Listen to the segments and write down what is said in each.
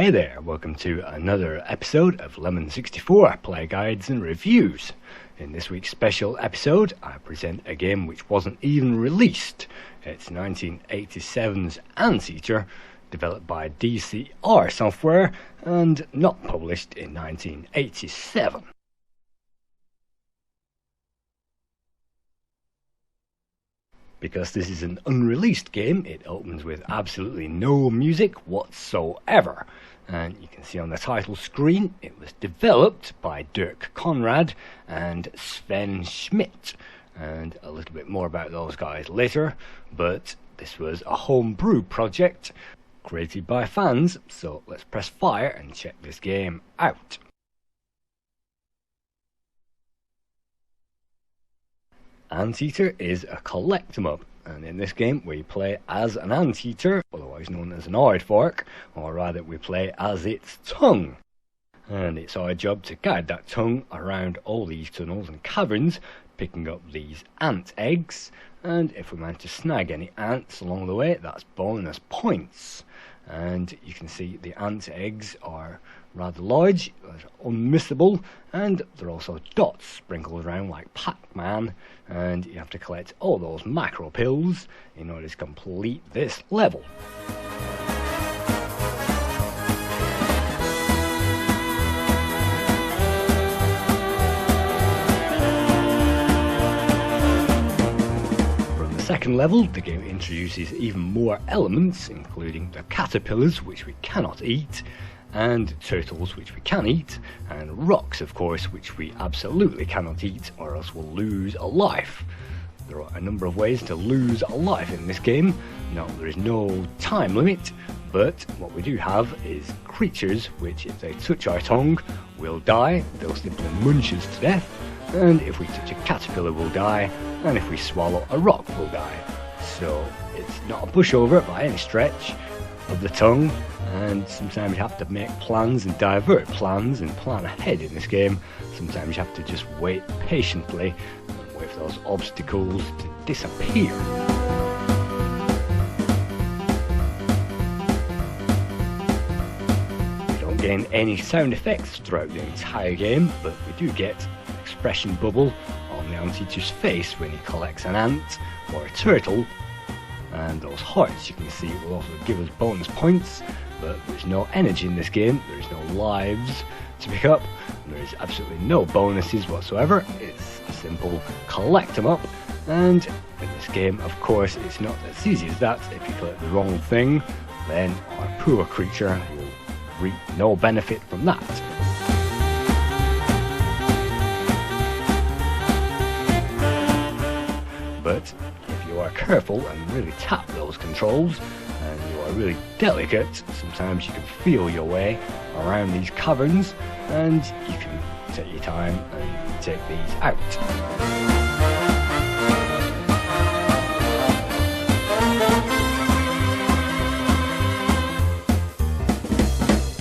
Hey there, welcome to another episode of Lemon64 Play Guides and Reviews. In this week's special episode, I present a game which wasn't even released. It's 1987's Anteater, developed by DCR Software and not published in 1987. Because this is an unreleased game, it opens with absolutely no music whatsoever. And you can see on the title screen, it was developed by Dirk Conrad and Sven Schmidt. And a little bit more about those guys later, but this was a homebrew project created by fans, so let's press fire and check this game out. Anteater is a collect 'em up, and in this game we play as an anteater, otherwise known as an aardvark, or rather we play as its tongue. And it's our job to guide that tongue around all these tunnels and caverns, picking up these ant eggs, and if we manage to snag any ants along the way, that's bonus points. And you can see the ant eggs are rather large, they're unmissable, and they're also dots sprinkled around like Pac-Man, and you have to collect all those macro pills in order to complete this level. Second level, the game introduces even more elements, including the caterpillars, which we cannot eat, and turtles, which we can eat, and rocks, of course, which we absolutely cannot eat, or else we'll lose a life. There are a number of ways to lose a life in this game. Now, there is no time limit, but what we do have is creatures which, if they touch our tongue, will die. They'll simply munch us to death. And if we touch a caterpillar, we'll die, and if we swallow a rock, we'll die. So it's not a pushover by any stretch of the tongue, and sometimes you have to make plans and divert plans and plan ahead in this game. Sometimes you have to just wait patiently and wait for those obstacles to disappear. We don't gain any sound effects throughout the entire game, but we do get expression bubble on the anteater's face when he collects an ant or a turtle, and those hearts you can see will also give us bonus points, but there's no energy in this game, there's no lives to pick up, there's absolutely no bonuses whatsoever. It's a simple collect 'em up, and in this game, of course, it's not as easy as that. If you collect the wrong thing, then our poor creature will reap no benefit from that. But if you are careful and really tap those controls, and you are really delicate, sometimes you can feel your way around these caverns, and you can take your time and take these out.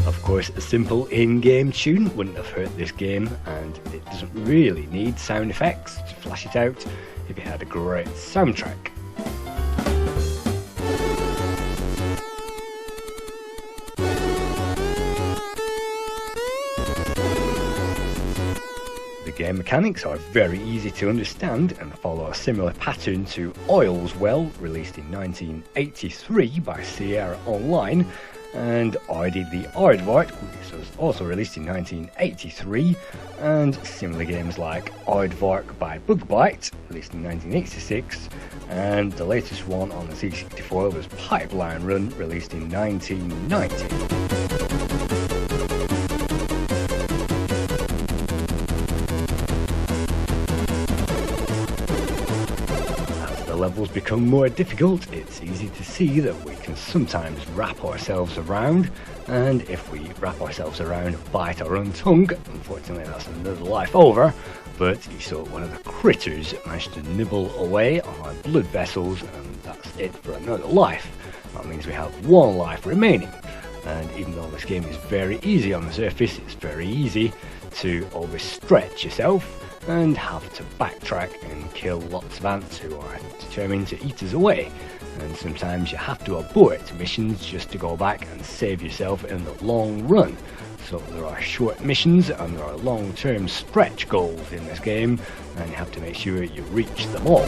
Of course, a simple in-game tune wouldn't have hurt this game, and it doesn't really need sound effects to flash it out if it had a great soundtrack. The game mechanics are very easy to understand and follow a similar pattern to Oil's Well, released in 1983 by Sierra Online, and I Did the Aardvark, which was also released in 1983, and similar games like Aardvark by Bugbite, released in 1986, and the latest one on the C64 was Pipeline Run, released in 1990. The levels become more difficult, it's easy to see that we can sometimes wrap ourselves around, and if we wrap ourselves around, bite our own tongue, unfortunately that's another life over, but you saw one of the critters managed to nibble away on our blood vessels, and that's it for another life. That means we have one life remaining, and even though this game is very easy on the surface, it's very easy to overstretch yourself and have to backtrack and kill lots of ants who are determined to eat us away. And sometimes you have to abort missions just to go back and save yourself in the long run. So there are short missions and there are long-term stretch goals in this game, and you have to make sure you reach them all.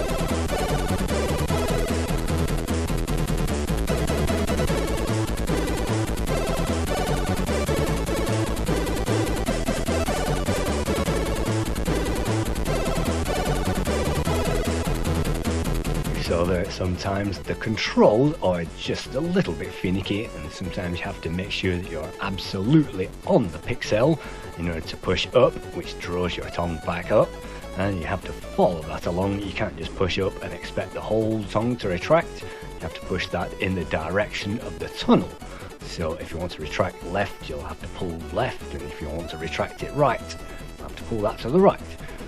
So that sometimes the controls are just a little bit finicky, and sometimes you have to make sure that you're absolutely on the pixel in order to push up, which draws your tongue back up, and you have to follow that along. You can't just push up and expect the whole tongue to retract. You have to push that in the direction of the tunnel. So if you want to retract left, you'll have to pull left, and if you want to retract it right, you'll have to pull that to the right.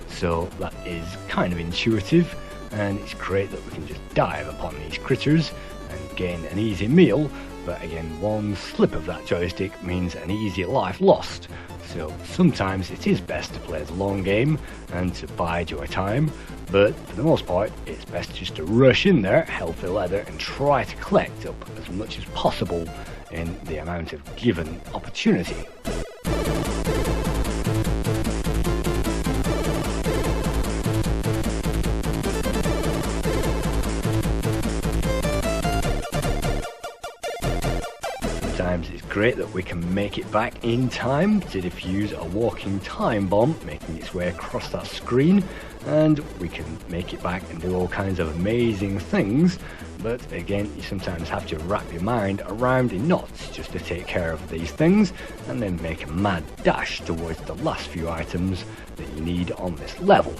So that is kind of intuitive, and it's great that we can just dive upon these critters and gain an easy meal, but again, one slip of that joystick means an easy life lost. So sometimes it is best to play the long game and to bide your time, but for the most part it's best just to rush in there, healthy leather, and try to collect up as much as possible in the amount of given opportunity. Sometimes it's great that we can make it back in time to defuse a walking time bomb making its way across that screen, and we can make it back and do all kinds of amazing things, but again, you sometimes have to wrap your mind around in knots just to take care of these things, and then make a mad dash towards the last few items that you need on this level.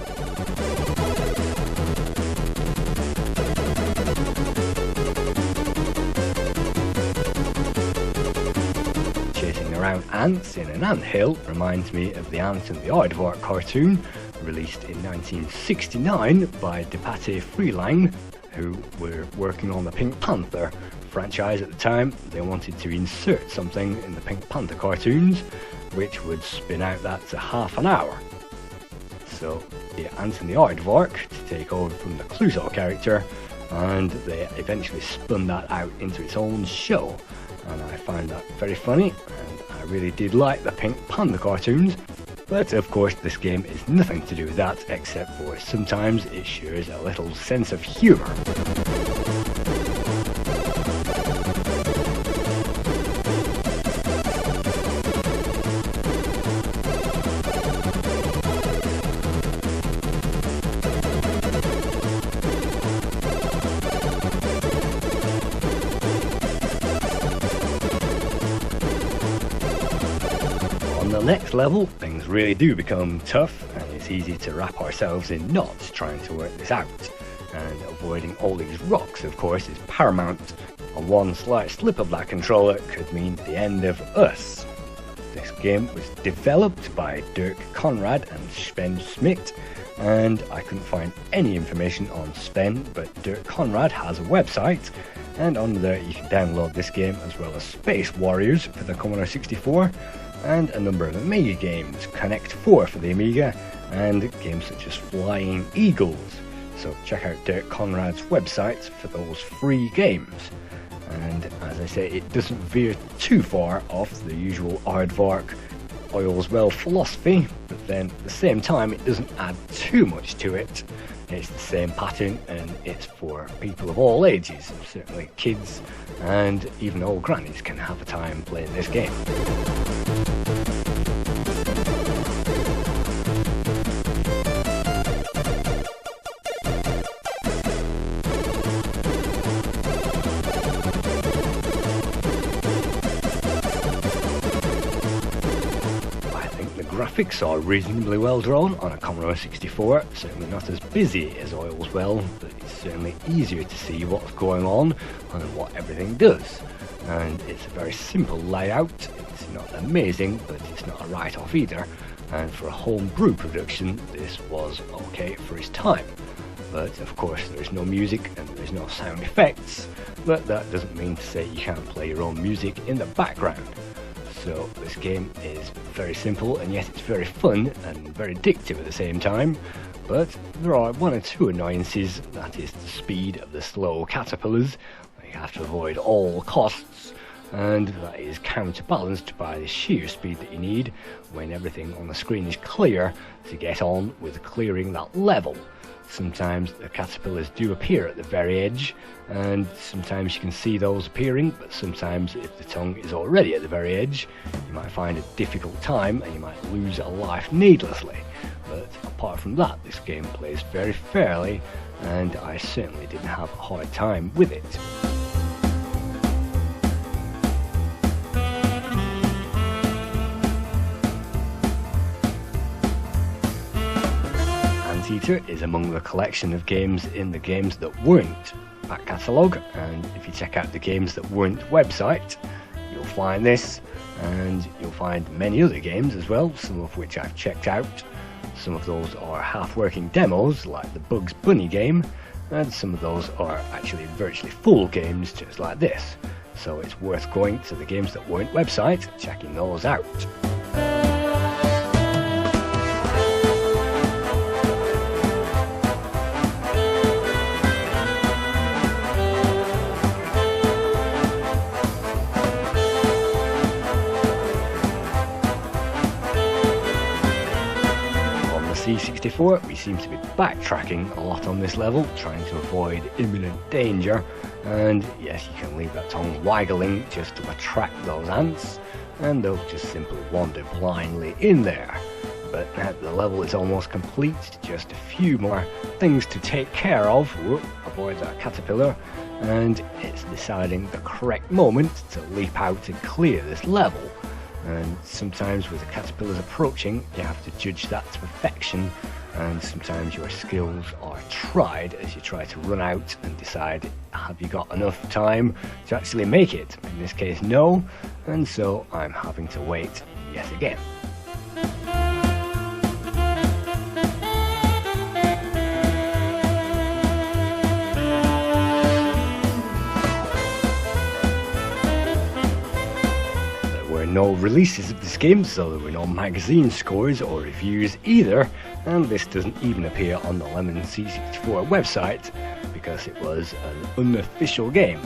Around ants in an anthill reminds me of the Ant and the Aardvark cartoon, released in 1969 by De Pate Freeline, who were working on the Pink Panther franchise at the time. They wanted to insert something in the Pink Panther cartoons which would spin out that to half an hour. So the Ant and the Aardvark to take over from the Clouseau character, and they eventually spun that out into its own show, and I found that very funny, and I really did like the Pink Panda cartoons. But of course this game is nothing to do with that, except for sometimes it shares a little sense of humour. On the next level, things really do become tough, and it's easy to wrap ourselves in knots trying to work this out. And avoiding all these rocks, of course, is paramount, and one slight slip of that controller could mean the end of us. This game was developed by Dirk Conrad and Sven Schmidt, and I couldn't find any information on Sven, but Dirk Conrad has a website, and on there you can download this game as well as Space Warriors for the Commodore 64, and a number of Amiga games, Connect 4 for the Amiga, and games such as Flying Eagles. So check out Dirk Conrad's website for those free games. And as I say, it doesn't veer too far off the usual Aardvark Oil's Well philosophy, but then at the same time it doesn't add too much to it. It's the same pattern, and it's for people of all ages. Certainly kids and even old grannies can have a time playing this game. Graphics are reasonably well drawn on a Commodore 64, certainly not as busy as Oil's Well, but it's certainly easier to see what's going on and what everything does. And it's a very simple layout. It's not amazing, but it's not a write-off either, and for a homebrew production this was okay for its time. But of course there's no music and there's no sound effects, but that doesn't mean to say you can't play your own music in the background. So this game is very simple, and yet it's very fun and very addictive at the same time. But there are one or two annoyances. That is the speed of the slow caterpillars that you have to avoid at all costs, and that is counterbalanced by the sheer speed that you need when everything on the screen is clear to get on with clearing that level. Sometimes the caterpillars do appear at the very edge, and sometimes you can see those appearing, but sometimes if the tongue is already at the very edge, you might find a difficult time and you might lose a life needlessly. But apart from that, this game plays very fairly, and I certainly didn't have a hard time with it. Anteater is among the collection of games in the games that weren't back catalogue, and if you check out the games that weren't website, you'll find this, and you'll find many other games as well, some of which I've checked out. Some of those are half-working demos, like the Bugs Bunny game, and some of those are actually virtually full games, just like this. So it's worth going to the games that weren't website, checking those out. C64, we seem to be backtracking a lot on this level, trying to avoid imminent danger, and yes, you can leave that tongue waggling just to attract those ants, and they'll just simply wander blindly in there. But the level is almost complete, just a few more things to take care of. Whoop, avoid that caterpillar, and it's deciding the correct moment to leap out and clear this level. And sometimes with the caterpillars approaching, you have to judge that to perfection, and sometimes your skills are tried as you try to run out and decide, have you got enough time to actually make it? In this case, no, and so I'm having to wait yet again. No releases of this game, so there were no magazine scores or reviews either, and this doesn't even appear on the Lemon C64 website because it was an unofficial game.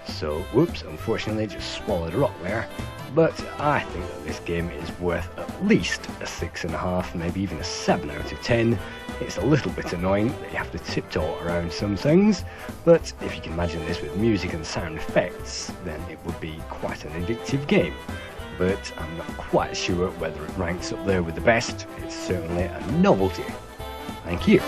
So whoops, unfortunately just swallowed a rock there. But I think that this game is worth at least a 6.5, maybe even a 7 out of 10. It's a little bit annoying that you have to tiptoe around some things, but if you can imagine this with music and sound effects, then it would be quite an addictive game. But I'm not quite sure whether it ranks up there with the best. It's certainly a novelty. Thank you.